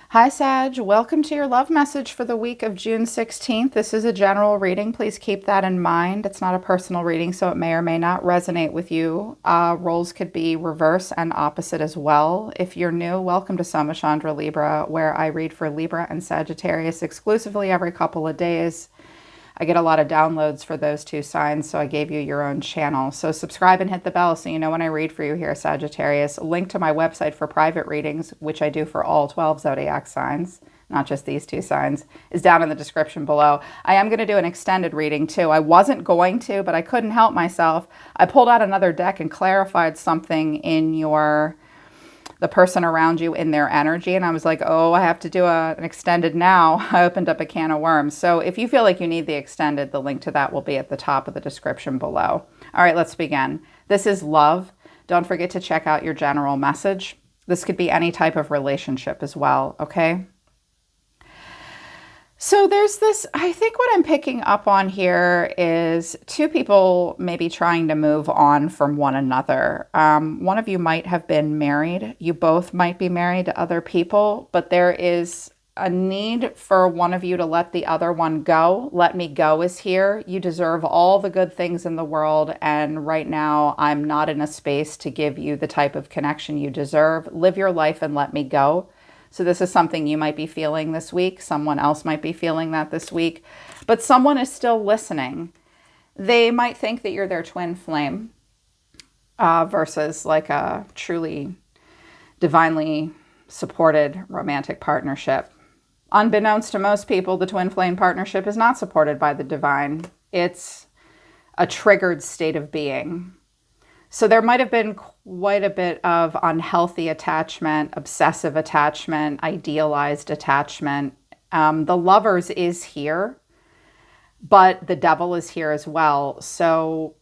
Hi, Sag. Welcome to your love message for the week of June 16th. This is a general reading. Please keep that in mind. It's not a personal reading, so it may or may not resonate with you. Roles could be reverse and opposite as well. If you're new, welcome to Soma Chandra Libra, where I read for Libra and Sagittarius exclusively every couple of days. I get a lot of downloads for those two signs, so I gave you your own channel. So subscribe and hit the bell so you know when I read for you here, Sagittarius. A link to my website for private readings, which I do for all 12 zodiac signs, not just these two signs, is down in the description below. I am going to do an extended reading too. I wasn't going to, but I couldn't help myself. I pulled out another deck and clarified something in the person around you in their energy. And I was like, oh, I have to do an extended now. I opened up a can of worms. So if you feel like you need the extended, the link to that will be at the top of the description below. All right, let's begin. This is love. Don't forget to check out your general message. This could be any type of relationship as well, okay? So there's this, I think what I'm picking up on here is two people maybe trying to move on from one another. One of you might have been married. You both might be married to other people, but there is a need for one of you to let the other one go. Let me go is here. You deserve all the good things in the world, and right now I'm not in a space to give you the type of connection you deserve. Live your life and let me go. So this is something you might be feeling this week. Someone else might be feeling that this week. But someone is still listening. They might think that you're their twin flame versus like a truly divinely supported romantic partnership. Unbeknownst to most people, the twin flame partnership is not supported by the divine. It's a triggered state of being. So there might have been quite a bit of unhealthy attachment, obsessive attachment, idealized attachment. The lovers is here, but the devil is here as well. So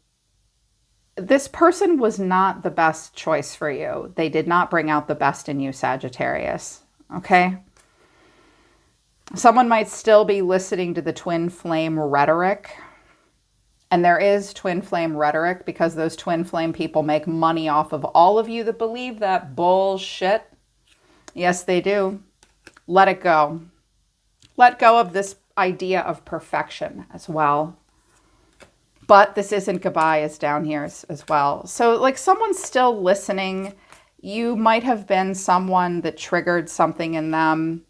this person was not the best choice for you. They did not bring out the best in you, Sagittarius. Okay? Someone might still be listening to the twin flame rhetoric. And there is twin flame rhetoric because those twin flame people make money off of all of you that believe that bullshit. Yes, they do. Let it go. Let go of this idea of perfection as well. But this isn't goodbye is down here as well. So like someone's still listening. You might have been someone that triggered something in them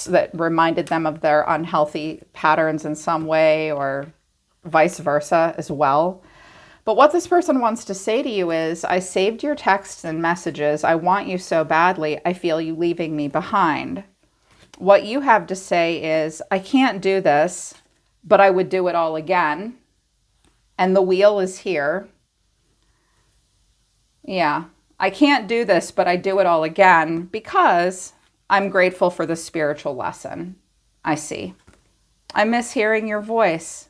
that reminded them of their unhealthy patterns in some way, or vice versa as well. But what this person wants to say to you is, I saved your texts and messages. I want you so badly. I feel you leaving me behind. What you have to say is, I can't do this, but I would do it all again. And the wheel is here. Yeah, I can't do this, but I do it all again because I'm grateful for the spiritual lesson. I see. I miss hearing your voice.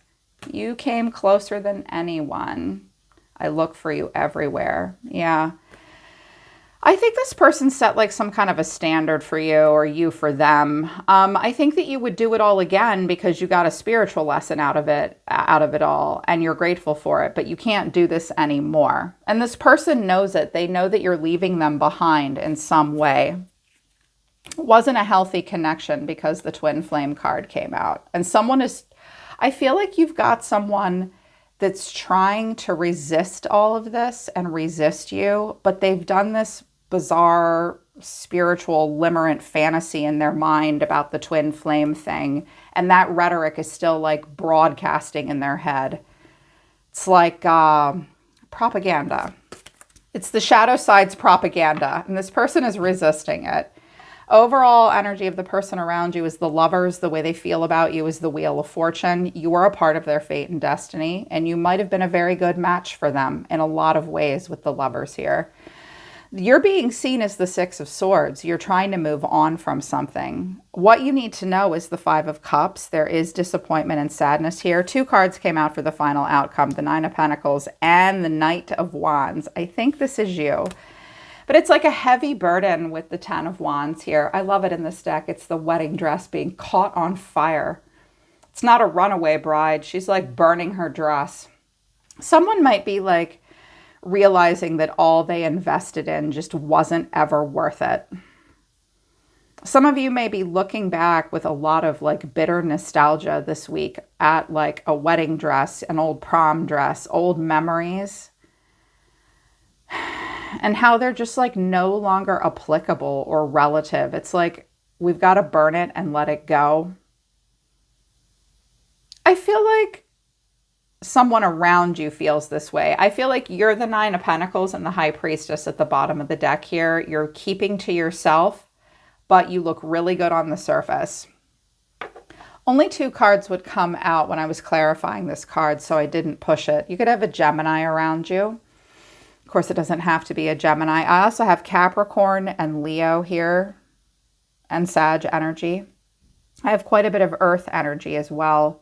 You came closer than anyone. I look for you everywhere. Yeah. I think this person set like some kind of a standard for you, or you for them. I think that you would do it all again because you got a spiritual lesson out of it all, and you're grateful for it, but you can't do this anymore. And this person knows it. They know that you're leaving them behind in some way. It wasn't a healthy connection because the twin flame card came out. And I feel like you've got someone that's trying to resist all of this and resist you, but they've done this bizarre spiritual limerent fantasy in their mind about the twin flame thing. And that rhetoric is still like broadcasting in their head. It's like propaganda. It's the shadow side's propaganda, and this person is resisting it. Overall energy of the person around you is the lovers. The way they feel about you is the wheel of fortune. You are a part of their fate and destiny, and you might have been a very good match for them in a lot of ways with the lovers here. You're being seen as the Six of Swords. You're trying to move on from something. What you need to know is the Five of Cups. There is disappointment and sadness here. Two cards came out for the final outcome, the Nine of Pentacles and the Knight of Wands. I think this is you. But it's like a heavy burden with the Ten of Wands here. I love it in this deck. It's the wedding dress being caught on fire. It's not a runaway bride. She's like burning her dress. Someone might be like realizing that all they invested in just wasn't ever worth it. Some of you may be looking back with a lot of like bitter nostalgia this week at like a wedding dress, an old prom dress, old memories, and how they're just like no longer applicable or relative. It's like we've got to burn it and let it go. I feel like someone around you feels this way. I feel like you're the Nine of Pentacles and the High Priestess at the bottom of the deck here. You're keeping to yourself, but you look really good on the surface. Only 2 cards would come out when I was clarifying this card, so I didn't push it. You could have a Gemini around you. Of course, it doesn't have to be a Gemini. I also have Capricorn and Leo here and Sag energy. I have quite a bit of Earth energy as well.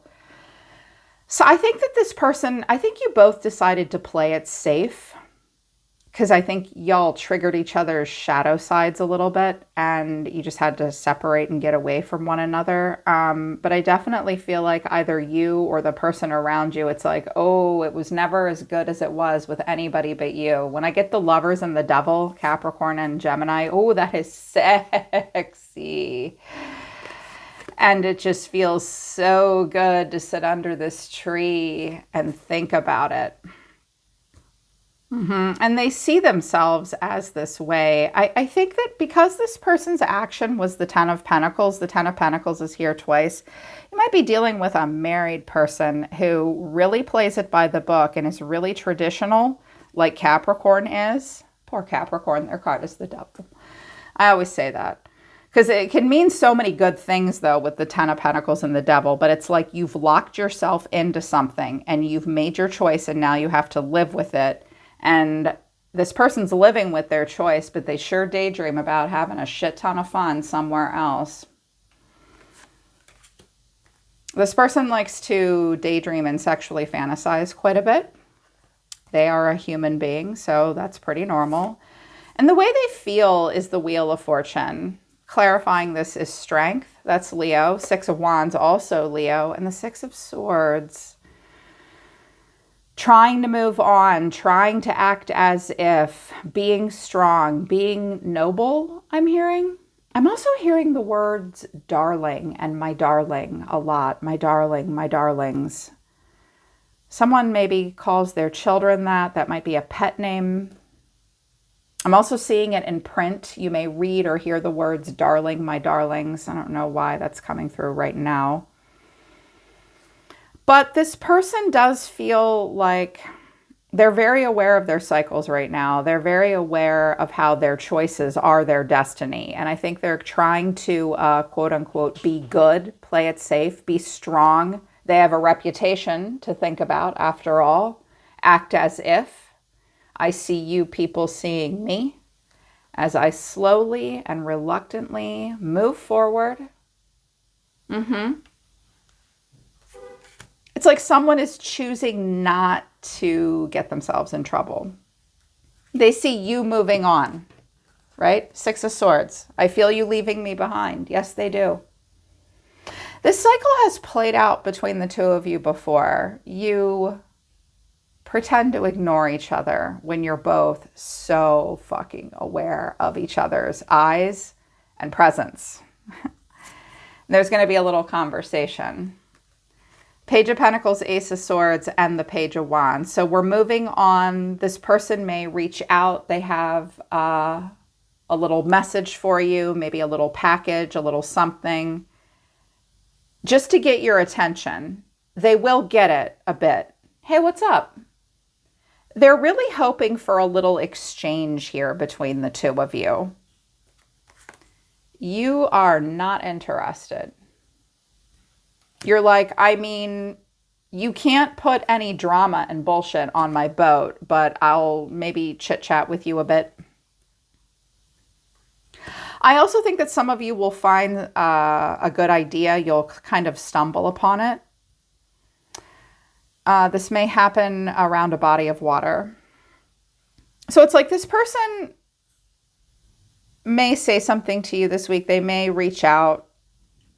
So I think that this person, I think you both decided to play it safe because I think y'all triggered each other's shadow sides a little bit and you just had to separate and get away from one another. But I definitely feel like either you or the person around you, it's like, oh, it was never as good as it was with anybody but you. When I get the Lovers and the Devil, Capricorn and Gemini, oh, that is sexy. And it just feels so good to sit under this tree and think about it. And they see themselves as this way. I think that because this person's action was the Ten of Pentacles is here twice. You might be dealing with a married person who really plays it by the book and is really traditional, like Capricorn is. Poor Capricorn, their card is the Devil. I always say that. Because it can mean so many good things, though, with the Ten of Pentacles and the Devil. But it's like you've locked yourself into something and you've made your choice and now you have to live with it. And this person's living with their choice, but they sure daydream about having a shit ton of fun somewhere else. This person likes to daydream and sexually fantasize quite a bit. They are a human being, so that's pretty normal. And the way they feel is the Wheel of Fortune. Clarifying this is Strength. That's Leo. 6 of Wands, also Leo. And the 6 of Swords. Trying to move on, trying to act as if, being strong, being noble, I'm hearing. I'm also hearing the words darling and my darling a lot. My darling, my darlings. Someone maybe calls their children that. That might be a pet name. I'm also seeing it in print. You may read or hear the words darling, my darlings. I don't know why that's coming through right now. But this person does feel like they're very aware of their cycles right now. They're very aware of how their choices are their destiny. And I think they're trying to, quote unquote, be good, play it safe, be strong. They have a reputation to think about after all. Act as if. I see you people seeing me as I slowly and reluctantly move forward. It's like someone is choosing not to get themselves in trouble. They see you moving on, right? 6 of Swords. I feel you leaving me behind. Yes, they do. This cycle has played out between the two of you before. You pretend to ignore each other when you're both so fucking aware of each other's eyes and presence. There's going to be a little conversation. Page of Pentacles, Ace of Swords, and the Page of Wands. So we're moving on. This person may reach out. They have a little message for you, maybe a little package, a little something, just to get your attention. They will get it a bit. Hey, what's up? They're really hoping for a little exchange here between the two of you. You are not interested. You're like, I mean, you can't put any drama and bullshit on my boat, but I'll maybe chit chat with you a bit. I also think that some of you will find a good idea. You'll kind of stumble upon it. This may happen around a body of water. So it's like this person may say something to you this week. They may reach out.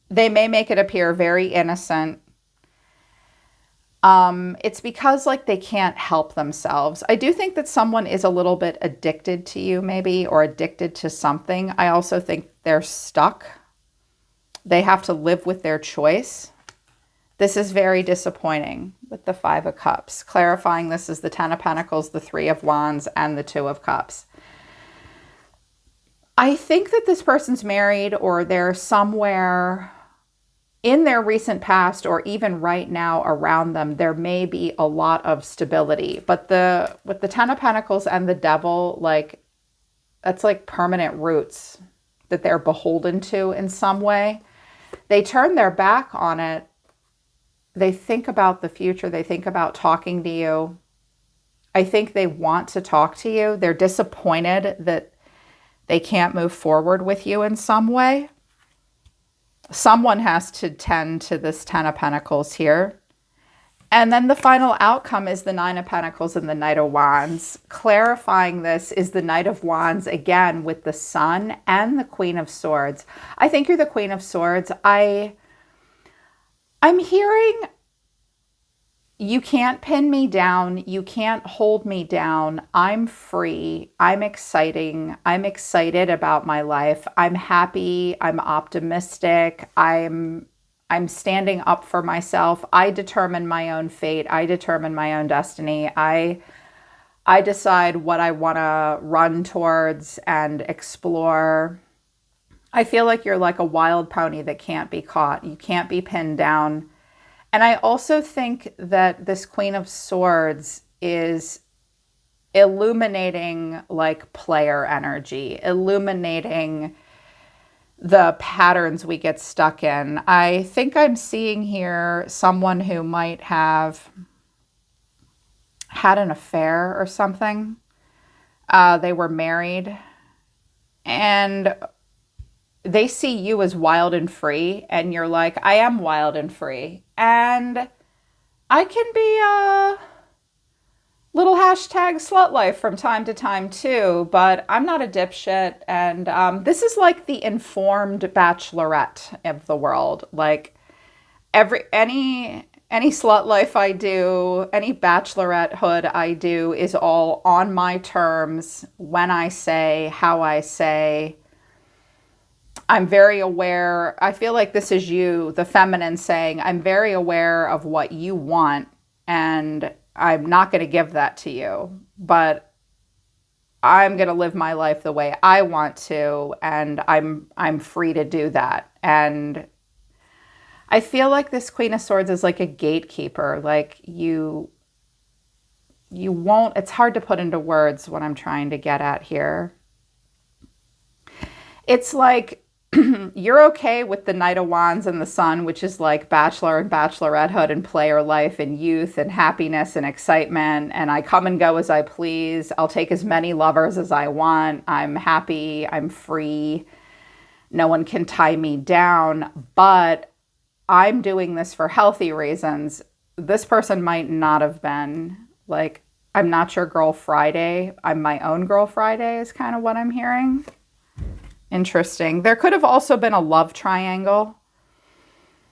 They may make it appear very innocent. It's because like they can't help themselves. I do think that someone is a little bit addicted to you maybe, or addicted to something. I also think they're stuck. They have to live with their choice. This is very disappointing with the Five of Cups. Clarifying this is the Ten of Pentacles, the Three of Wands, and the Two of Cups. I think that this person's married, or they're somewhere in their recent past, or even right now around them, there may be a lot of stability. But with the Ten of Pentacles and the Devil, like, that's like permanent roots that they're beholden to in some way. They turn their back on it. They think about the future. They think about talking to you. I think they want to talk to you. They're disappointed that they can't move forward with you in some way. Someone has to tend to this Ten of Pentacles here. And then the final outcome is the Nine of Pentacles and the Knight of Wands. Clarifying this is the Knight of Wands, again, with the Sun and the Queen of Swords. I think you're the Queen of Swords. I'm hearing, you can't pin me down. You can't hold me down. I'm free. I'm exciting. I'm excited about my life. I'm happy. I'm optimistic. I'm standing up for myself. I determine my own fate. I determine my own destiny. I decide what I want to run towards and explore. I feel like you're like a wild pony that can't be caught. You can't be pinned down. And I also think that this Queen of Swords is illuminating like player energy, illuminating the patterns we get stuck in. I think I'm seeing here someone who might have had an affair or something. They were married and they see you as wild and free, and you're like, I am wild and free. And I can be a little hashtag slut life from time to time too, but I'm not a dipshit. And this is like the informed bachelorette of the world. Like any slut life I do, any bachelorette hood I do is all on my terms, when I say, how I say. I'm very aware. I feel like this is you, the feminine, saying, I'm very aware of what you want, and I'm not going to give that to you, but I'm going to live my life the way I want to, and I'm free to do that. And I feel like this Queen of Swords is like a gatekeeper. Like you won't, it's hard to put into words what I'm trying to get at here. It's like, you're okay with the Knight of Wands and the Sun, which is like bachelor and bachelorettehood and player life and youth and happiness and excitement. And I come and go as I please. I'll take as many lovers as I want. I'm happy. I'm free. No one can tie me down. But I'm doing this for healthy reasons. This person might not have been. Like, I'm not your girl Friday. I'm my own girl Friday is kind of what I'm hearing. Interesting. There could have also been a love triangle.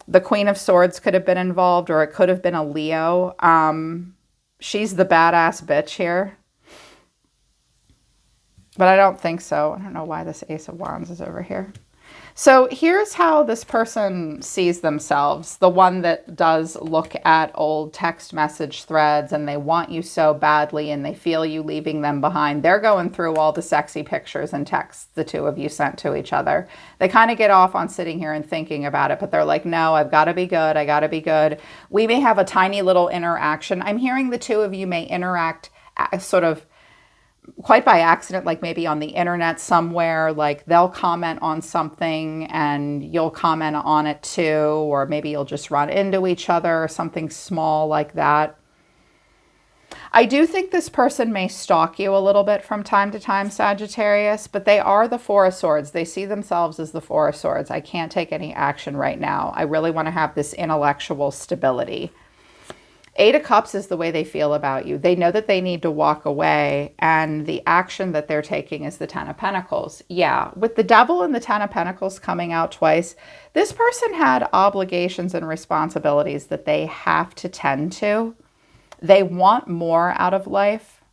The Queen of Swords could have been involved, or it could have been a Leo. She's the badass bitch here. But I don't think so. I don't know why this Ace of Wands is over here. So here's how this person sees themselves. The one that does look at old text message threads and they want you so badly and they feel you leaving them behind. They're going through all the sexy pictures and texts the two of you sent to each other. They kind of get off on sitting here and thinking about it, but they're like, no, I've got to be good. I got to be good. We may have a tiny little interaction. I'm hearing the two of you may interact sort of quite by accident, like maybe on the internet somewhere, like they'll comment on something and you'll comment on it too, or maybe you'll just run into each other or something small like that. I do think this person may stalk you a little bit from time to time, Sagittarius, but they are the Four of Swords. They see themselves as the Four of Swords. I can't take any action right now. I really want to have this intellectual stability. Eight of Cups is the way they feel about you. They know that they need to walk away, and the action that they're taking is the Ten of Pentacles. Yeah, with the Devil and the Ten of Pentacles coming out twice, this person had obligations and responsibilities that they have to tend to. They want more out of life.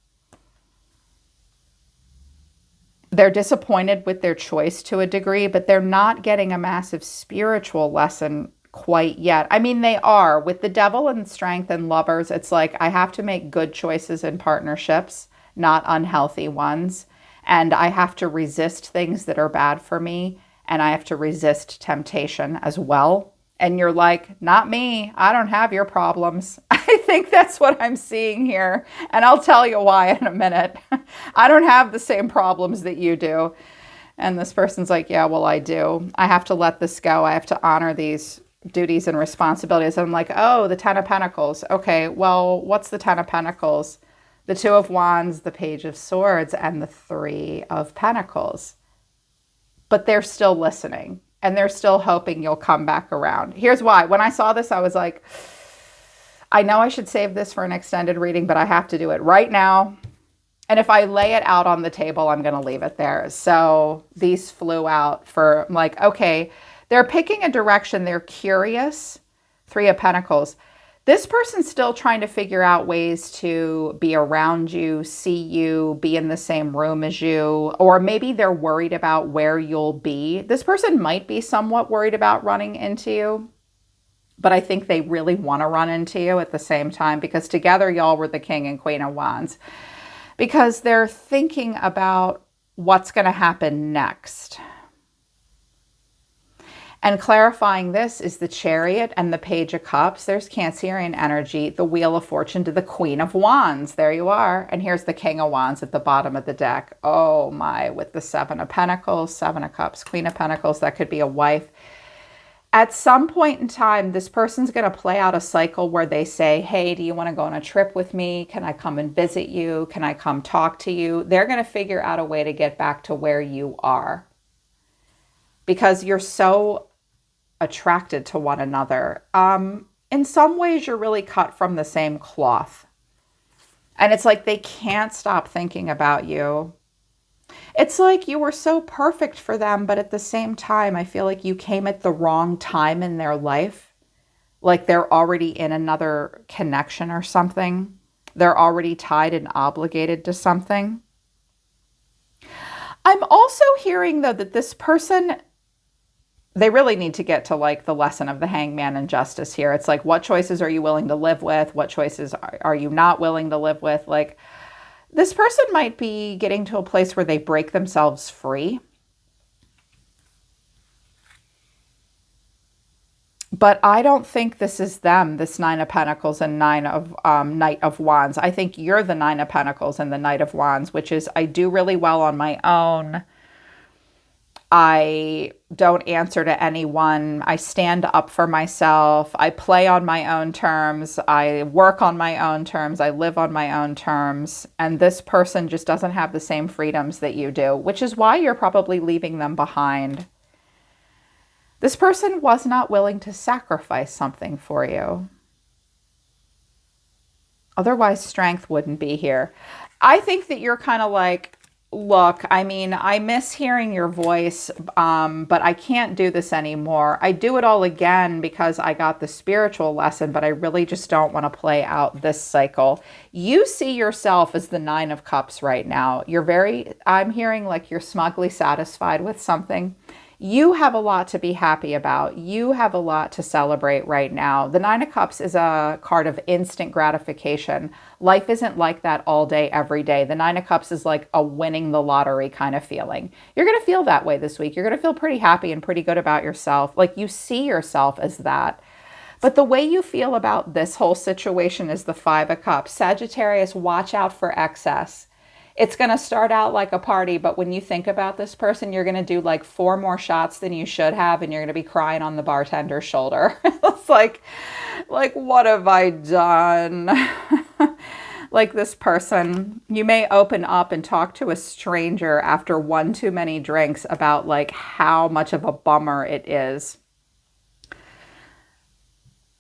They're disappointed with their choice to a degree, but they're not getting a massive spiritual lesson quite yet. I mean, they are. With the Devil and Strength and Lovers, it's like I have to make good choices in partnerships, not unhealthy ones. And I have to resist things that are bad for me. And I have to resist temptation as well. And you're like, not me. I don't have your problems. I think that's what I'm seeing here. And I'll tell you why in a minute. I don't have the same problems that you do. And this person's like, yeah, well, I do. I have to let this go. I have to honor these duties and responsibilities. I'm like, oh, the Ten of Pentacles. Okay, well, what's the Ten of Pentacles? The Two of Wands, the Page of Swords, and the Three of Pentacles. But they're still listening, and they're still hoping you'll come back around. Here's why. When I saw this, I was like, I know I should save this for an extended reading, but I have to do it right now. And if I lay it out on the table, I'm going to leave it there. So these flew out for, I'm like, okay, they're picking a direction. They're curious. Three of Pentacles. This person's still trying to figure out ways to be around you, see you, be in the same room as you, or maybe they're worried about where you'll be. This person might be somewhat worried about running into you, but I think they really want to run into you at the same time, because together y'all were the King and Queen of Wands, because they're thinking about what's going to happen next. And clarifying this is the Chariot and the Page of Cups. There's Cancerian energy, the Wheel of Fortune to the Queen of Wands. There you are. And here's the King of Wands at the bottom of the deck. Oh my, with the Seven of Pentacles, Seven of Cups, Queen of Pentacles. That could be a wife. At some point in time, this person's going to play out a cycle where they say, hey, do you want to go on a trip with me? Can I come and visit you? Can I come talk to you? They're going to figure out a way to get back to where you are, because you're so attracted to one another. In some ways, you're really cut from the same cloth. And it's like they can't stop thinking about you. It's like you were so perfect for them, but at the same time, I feel like you came at the wrong time in their life. Like they're already in another connection or something. They're already tied and obligated to something. I'm also hearing, though, that this person, they really need to get to like the lesson of the Hangman and Justice here. It's like, what choices are you willing to live with? What choices are you not willing to live with? Like, this person might be getting to a place where they break themselves free. But I don't think this is them, this Nine of Pentacles and Knight of Wands. I think you're the Nine of Pentacles and the Knight of Wands, which is I do really well on my own. I don't answer to anyone. I stand up for myself. I play on my own terms. I work on my own terms. I live on my own terms. And this person just doesn't have the same freedoms that you do, which is why you're probably leaving them behind. This person was not willing to sacrifice something for you. Otherwise, strength wouldn't be here. I think that you're kind of like, look, I mean, I miss hearing your voice, but I can't do this anymore. I do it all again because I got the spiritual lesson, but I really just don't want to play out this cycle. You see yourself as the Nine of Cups right now. I'm hearing like you're smugly satisfied with something. You have a lot to be happy about. You have a lot to celebrate right now. The Nine of Cups is a card of instant gratification. Life isn't like that all day, every day. The Nine of Cups is like a winning the lottery kind of feeling. You're going to feel that way this week. You're going to feel pretty happy and pretty good about yourself. Like you see yourself as that. But the way you feel about this whole situation is the Five of Cups. Sagittarius, watch out for excess. It's going to start out like a party, but when you think about this person, you're going to do like 4 more shots than you should have, and you're going to be crying on the bartender's shoulder. It's like, what have I done? Like this person, you may open up and talk to a stranger after one too many drinks about like how much of a bummer it is.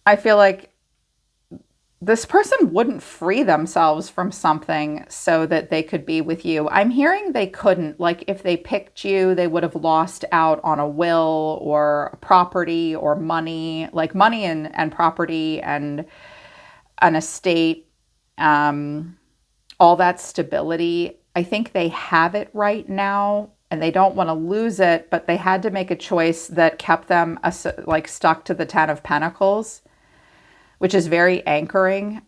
I feel like this person wouldn't free themselves from something so that they could be with you. I'm hearing they couldn't. Like if they picked you, they would have lost out on a will or a property or money, like money and property and an estate, all that stability. I think they have it right now and they don't want to lose it, but they had to make a choice that kept them like stuck to the 10 of Pentacles, which is very anchoring.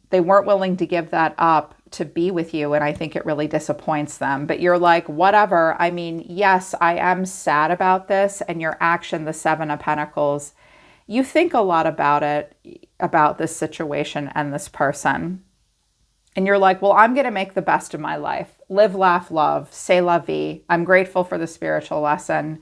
They weren't willing to give that up to be with you, and I think it really disappoints them. But you're like, whatever. I mean, yes, I am sad about this, and your action, the 7 of Pentacles, you think a lot about it, about this situation and this person. And you're like, well, I'm going to make the best of my life. Live, laugh, love. C'est la vie. I'm grateful for the spiritual lesson.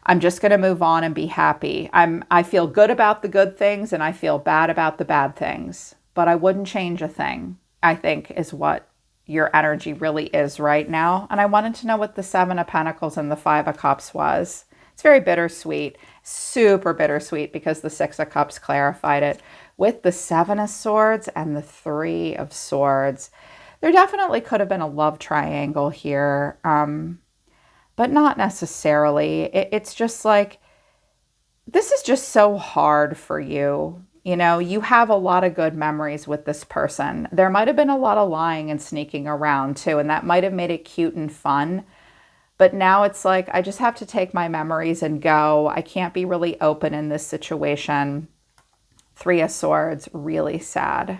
I'm just going to move on and be happy. I feel good about the good things and I feel bad about the bad things, but I wouldn't change a thing, I think is what your energy really is right now. And I wanted to know what the 7 of Pentacles and the 5 of Cups was. It's very bittersweet, super bittersweet, because the 6 of Cups clarified it. With the 7 of Swords and the 3 of Swords, there definitely could have been a love triangle here. But not necessarily. It's just like, this is just so hard for you. You know, you have a lot of good memories with this person. There might have been a lot of lying and sneaking around too, and that might have made it cute and fun. But now it's like, I just have to take my memories and go. I can't be really open in this situation. 3 of Swords, really sad.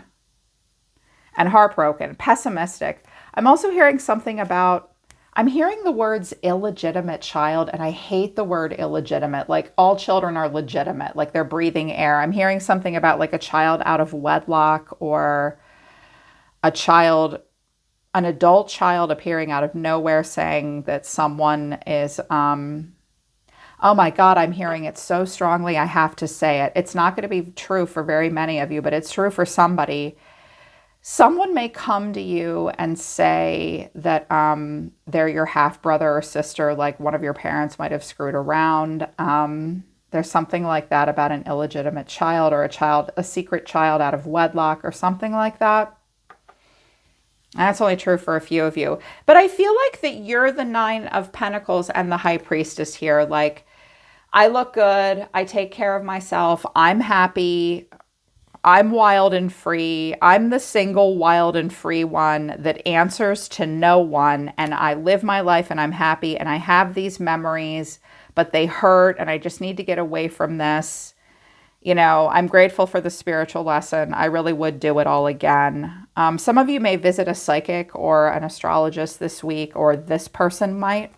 And heartbroken, pessimistic. I'm also hearing something about, I'm hearing the words illegitimate child, and I hate the word illegitimate. Like all children are legitimate, like they're breathing air. I'm hearing something about like a child out of wedlock, or a child, an adult child appearing out of nowhere saying that someone is, oh my God, I'm hearing it so strongly. I have to say it. It's not going to be true for very many of you, but it's true for somebody. Someone may come to you and say that they're your half-brother or sister, like one of your parents might have screwed around. There's something like that about an illegitimate child, or a secret child out of wedlock or something like that. That's only true for a few of you. But I feel like that you're the 9 of Pentacles and the High Priestess here. Like, I look good. I take care of myself. I'm happy. I'm wild and free. I'm the single wild and free one that answers to no one. And I live my life and I'm happy. And I have these memories, but they hurt. And I just need to get away from this. You know, I'm grateful for the spiritual lesson. I really would do it all again. Some of you may visit a psychic or an astrologist this week, or this person might.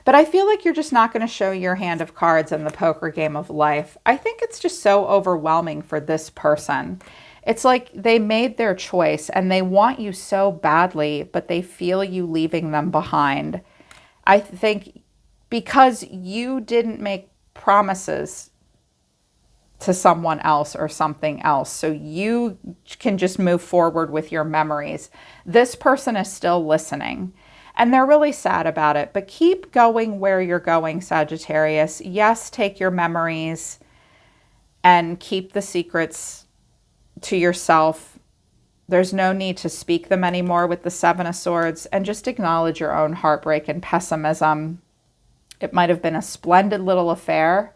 But I feel like you're just not going to show your hand of cards in the poker game of life. I think it's just so overwhelming for this person. It's like they made their choice and they want you so badly, but they feel you leaving them behind. I think because you didn't make promises to someone else or something else, so you can just move forward with your memories. This person is still listening. And they're really sad about it, but keep going where you're going, Sagittarius. Yes, take your memories and keep the secrets to yourself. There's no need to speak them anymore with the 7 of Swords, and just acknowledge your own heartbreak and pessimism. It might have been a splendid little affair,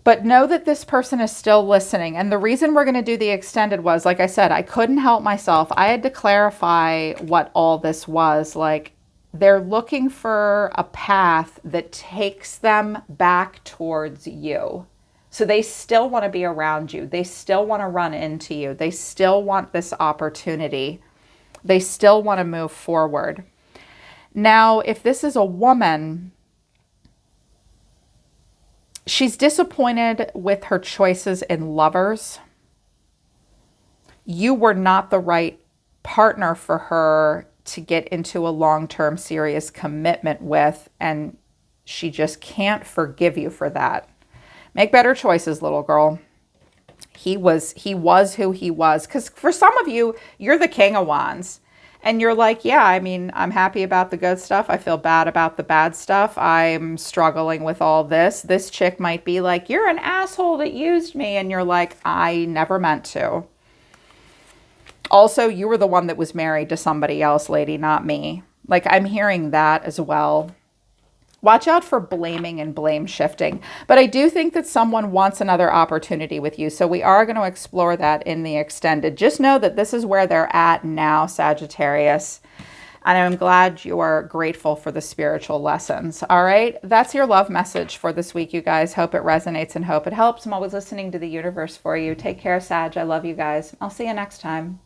but know that this person is still listening. And the reason we're going to do the extended was, like I said, I couldn't help myself. I had to clarify what all this was. Like, they're looking for a path that takes them back towards you. So they still want to be around you. They still want to run into you. They still want this opportunity. They still want to move forward. Now, if this is a woman, she's disappointed with her choices in lovers. You were not the right partner for her to get into a long-term serious commitment with, and she just can't forgive you for that. Make better choices, little girl. He was who he was. Because for some of you, you're the King of Wands. And you're like, yeah, I mean, I'm happy about the good stuff. I feel bad about the bad stuff. I'm struggling with all this. This chick might be like, you're an asshole that used me. And you're like, I never meant to. Also, you were the one that was married to somebody else, lady, not me. Like, I'm hearing that as well. Watch out for blaming and blame shifting. But I do think that someone wants another opportunity with you. So we are going to explore that in the extended. Just know that this is where they're at now, Sagittarius. And I'm glad you are grateful for the spiritual lessons. All right. That's your love message for this week, you guys. Hope it resonates and hope it helps. I'm always listening to the universe for you. Take care, Sag. I love you guys. I'll see you next time.